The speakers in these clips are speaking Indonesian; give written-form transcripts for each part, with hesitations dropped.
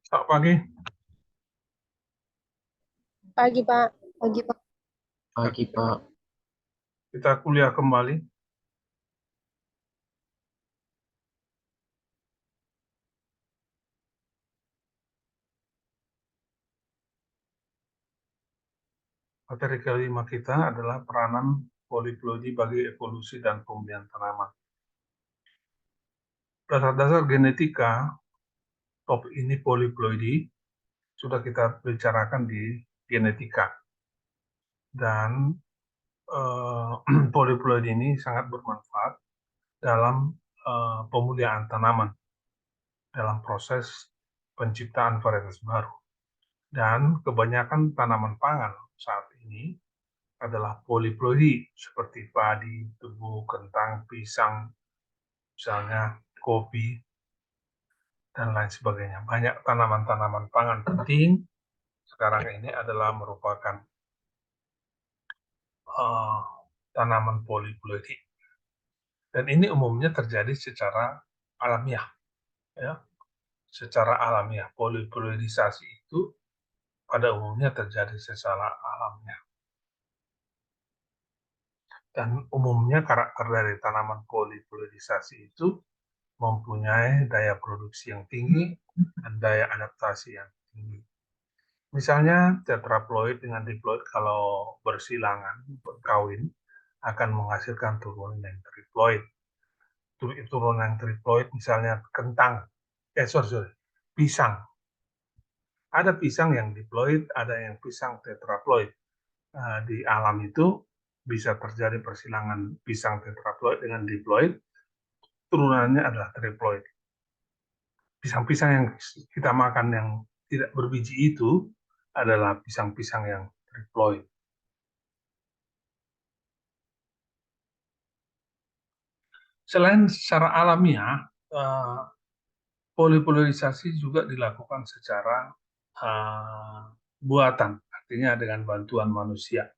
Selamat pagi, Pagi, Pak. Pagi, Pak. Pagi, Pak. kita kuliah kembali. Materi kelima kita adalah peranan poliploidi bagi evolusi dan pemulihan tanaman. Dasar-dasar genetika, topik ini poliploidi, sudah kita bicarakan di genetika. Dan poliploidi ini sangat bermanfaat dalam pemulihan tanaman, dalam proses penciptaan varietas baru. Dan kebanyakan tanaman pangan saat ini adalah poliploidi seperti padi, tebu, kentang, pisang, misalnya kopi, dan lain sebagainya. Banyak tanaman-tanaman pangan penting sekarang ini adalah merupakan uh, tanaman poliploidi. Dan ini umumnya terjadi secara alamiah. Ya. Secara alamiah, poliploidisasi itu pada umumnya terjadi secara alamiah. Dan umumnya karakter dari tanaman poliploidisasi itu mempunyai daya produksi yang tinggi dan daya adaptasi yang tinggi. Misalnya tetraploid dengan diploid kalau bersilangan, berkawin, akan menghasilkan turunan yang triploid. Turunan yang triploid misalnya kentang, sorry, pisang. Ada pisang yang diploid, ada yang pisang tetraploid. Di alam itu bisa terjadi persilangan pisang tetraploid dengan diploid, turunannya adalah triploid. Pisang-pisang yang kita makan yang tidak berbiji itu adalah pisang-pisang yang triploid. Selain secara alamiah, poliploidisasi juga dilakukan secara buatan, artinya dengan bantuan manusia.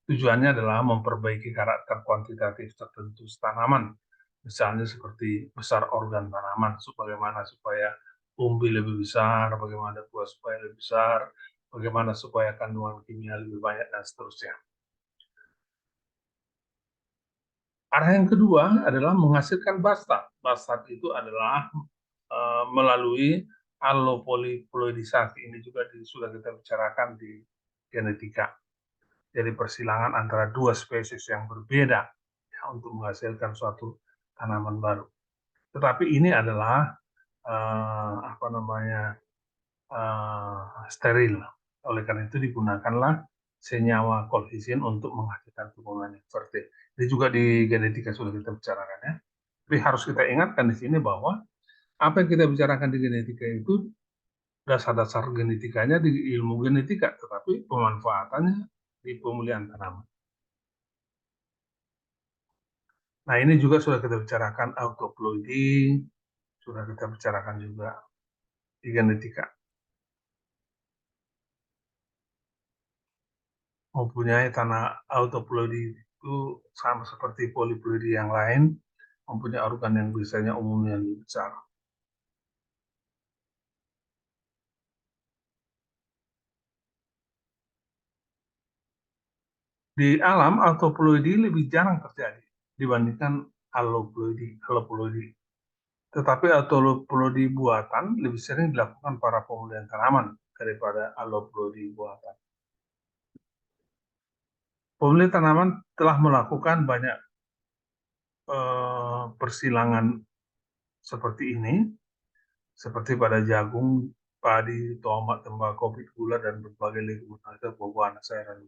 Tujuannya adalah memperbaiki karakter kuantitatif tertentu tanaman, misalnya seperti besar organ tanaman, supaya umbi lebih besar, bagaimana buah supaya lebih besar, bagaimana supaya kandungan kimia lebih banyak, dan seterusnya. Arah yang kedua adalah menghasilkan bastard. Bastard itu adalah melalui allopoliploidisasi. Ini juga sudah kita bicarakan di genetika. Jadi persilangan antara dua spesies yang berbeda ya, untuk menghasilkan suatu tanaman baru. Tetapi ini adalah steril. Oleh karena itu digunakanlah senyawa kolfisin untuk menghasilkan turunan yang fertil. Ini juga di genetika sudah kita bicarakan ya. Tapi harus kita ingatkan di sini bahwa apa yang kita bicarakan di genetika itu dasar-dasar genetikanya di ilmu genetika, tetapi pemanfaatannya di pemulihan tanaman. Nah, ini juga sudah kita bicarakan autoploidi, sudah kita bicarakan juga di genetika. Mempunyai tanah autoploidi itu sama seperti poliploidi yang lain, mempunyai organ yang biasanya umumnya lebih besar. Di alam, autoploidi lebih jarang terjadi dibandingkan alloploidi. Tetapi autoploidi buatan lebih sering dilakukan para pemulihan tanaman daripada alloploidi buatan. Pemulihan tanaman telah melakukan banyak persilangan seperti ini, seperti pada jagung, padi, tomat, tembakau, gula, dan berbagai leguminosa, buah-buahan, sayuran.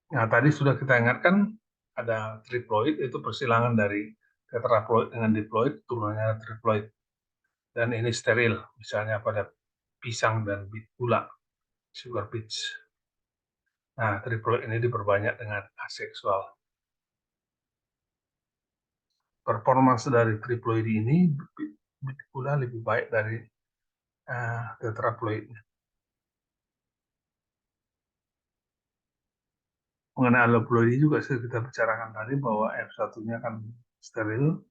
Nah, tadi sudah kita ingatkan ada triploid, itu persilangan dari tetraploid dengan diploid, turunannya triploid. Dan ini steril, misalnya pada pisang dan bit gula, sugar beets. Nah, triploid ini diperbanyak dengan aseksual. Performance dari triploid ini bit gula lebih baik dari tetraploid. Mengenai aloe juga sudah kita bicarakan tadi bahwa F1-nya kan steril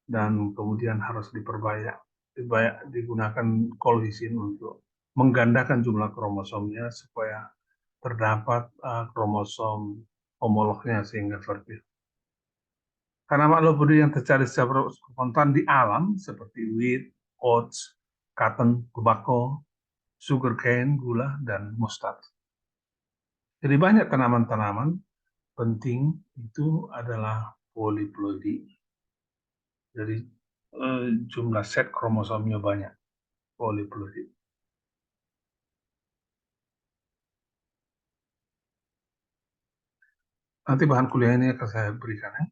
dan kemudian harus digunakan kolisin untuk menggandakan jumlah kromosomnya supaya terdapat kromosom homolognya sehingga fertil. Tanaman aloe yang tercari secara spontan di alam seperti wheat, oats, cotton, tobacco, sugarcane, gula, dan mustard. Jadi banyak tanaman-tanaman penting itu adalah poliploidi. Jadi jumlah set kromosomnya banyak, poliploidi. Nanti bahan kuliah ini akan saya berikan ya.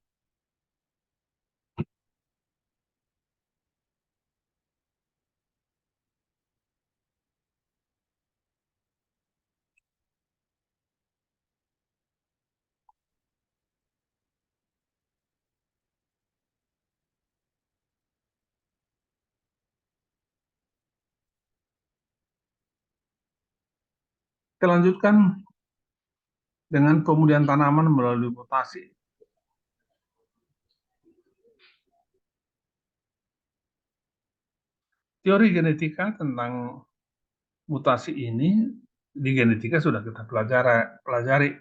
Kita lanjutkan dengan pemulihan tanaman melalui mutasi. Teori genetika tentang mutasi ini di genetika sudah kita pelajari,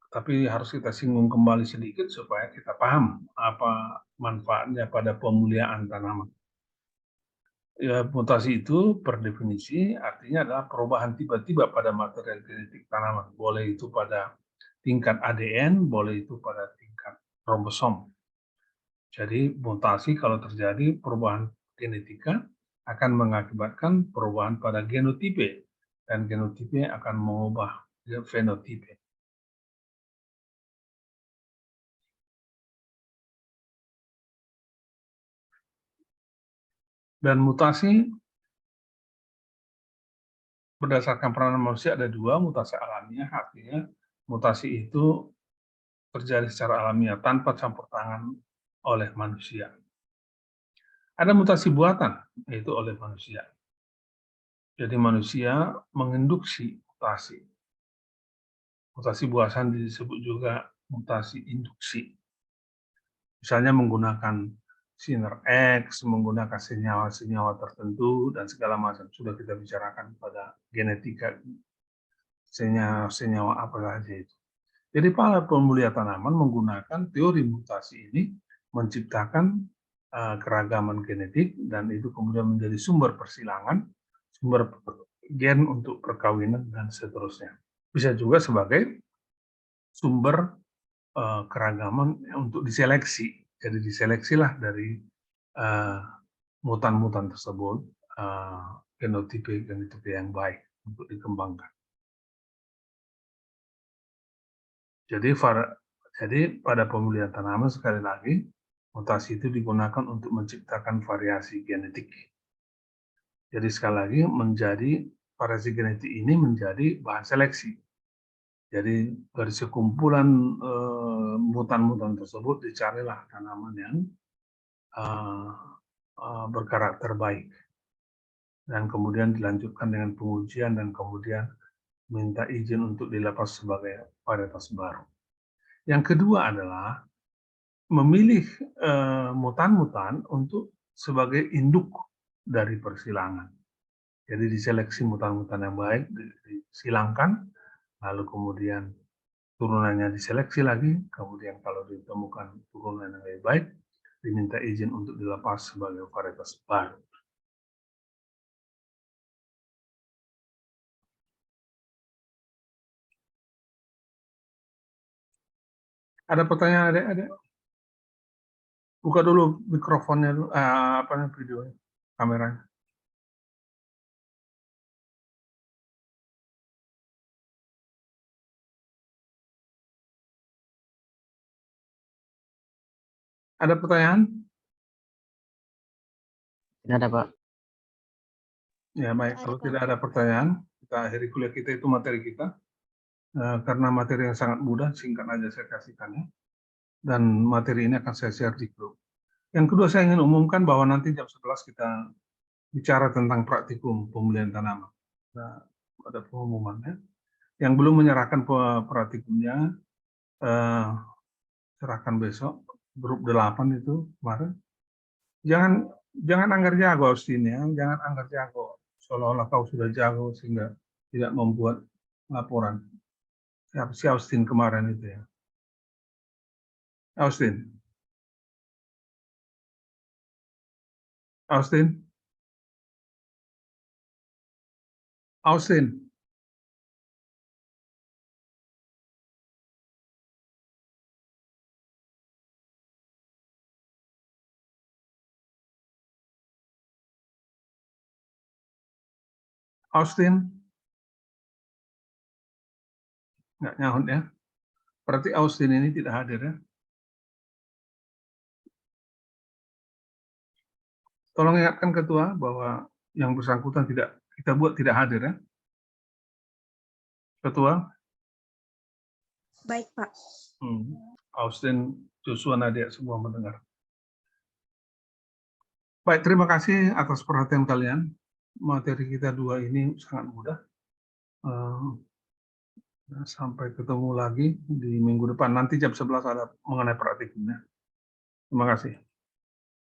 tapi harus kita singgung kembali sedikit supaya kita paham apa manfaatnya pada pemulihan tanaman. Ya, mutasi itu per definisi artinya adalah perubahan tiba-tiba pada material genetik tanaman. Boleh itu pada tingkat ADN, boleh itu pada tingkat kromosom. Jadi mutasi kalau terjadi perubahan genetika akan mengakibatkan perubahan pada genotipe dan genotipe akan mengubah fenotipe. Dan mutasi berdasarkan peranan manusia ada dua, mutasi alamiah, artinya mutasi itu terjadi secara alamiah tanpa campur tangan oleh manusia. Ada mutasi buatan, yaitu oleh manusia. Jadi manusia menginduksi mutasi. Mutasi buatan disebut juga mutasi induksi. Misalnya menggunakan sinar X, menggunakan senyawa-senyawa tertentu, dan segala macam. Sudah kita bicarakan pada genetika senyawa apa saja itu. Jadi para pemulia tanaman menggunakan teori mutasi ini menciptakan keragaman genetik dan itu kemudian menjadi sumber persilangan, sumber gen untuk perkawinan dan seterusnya. Bisa juga sebagai sumber keragaman untuk diseleksi. Jadi diseleksilah dari mutan-mutan tersebut genotipe yang baik untuk dikembangkan. Jadi pada pemulihan tanaman sekali lagi mutasi itu digunakan untuk menciptakan variasi genetik. Jadi sekali lagi variasi genetik ini menjadi bahan seleksi. Jadi dari sekumpulan mutan-mutan tersebut dicarilah tanaman yang berkarakter baik. Dan kemudian dilanjutkan dengan pengujian dan kemudian minta izin untuk dilepas sebagai varietas baru. Yang kedua adalah memilih mutan-mutan untuk sebagai induk dari persilangan. Jadi diseleksi mutan-mutan yang baik, disilangkan, lalu kemudian turunannya diseleksi lagi, kemudian kalau ditemukan turunan yang lebih baik, diminta izin untuk dilepas sebagai varietas baru. Ada pertanyaan adik-adik? Buka dulu mikrofonnya, videonya, kameranya. Ada pertanyaan? Tidak ada, Pak. Ya baik, kalau tidak ada pertanyaan, kita akhiri kuliah kita itu materi kita. Karena materi yang sangat mudah, singkat aja saya kasihkannya. Dan materi ini akan saya share di grup. Yang kedua saya ingin umumkan bahwa nanti jam 11 kita bicara tentang praktikum pemulihan tanaman. Nah, ada pengumumannya. Yang belum menyerahkan praktikumnya, serahkan besok. Grup 8 itu kemarin. Jangan anggar jago, Austin ya. Jangan anggar jago. Seolah-olah kau sudah jago sehingga tidak membuat laporan. Si Austin kemarin itu ya. Austin. Austin. Austin. Austin. Nggak nyahut ya. Berarti Austin ini tidak hadir ya. Tolong ingatkan ketua bahwa yang bersangkutan kita buat tidak hadir ya. Ketua. Baik, Pak. Austin, Joshua, Nadia semua mendengar. Baik, terima kasih atas perhatian kalian. Materi kita 2 ini sangat mudah. Sampai ketemu lagi di minggu depan. Nanti jam 11 ada mengenai praktikumnya. Terima kasih.